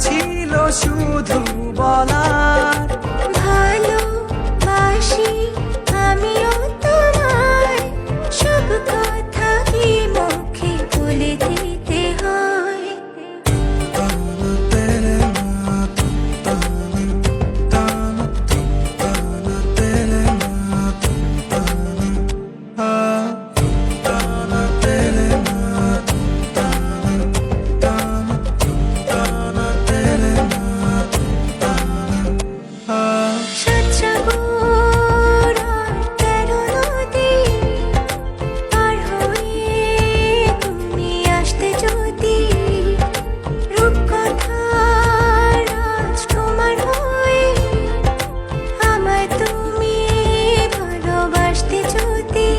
ছিল শুধু বলার ভালোবাসি আমিও তোমায়, সব কথা কি মুখে বলে দিতে হয়? সাতসাগর আর 13 নদী পার হয়ে তুমি আসতে যদি, রূপকথার রাজকুমার হয়ে আমায় তুমি ভালোবাসতে যদি।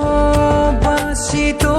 ভালোবাসি তো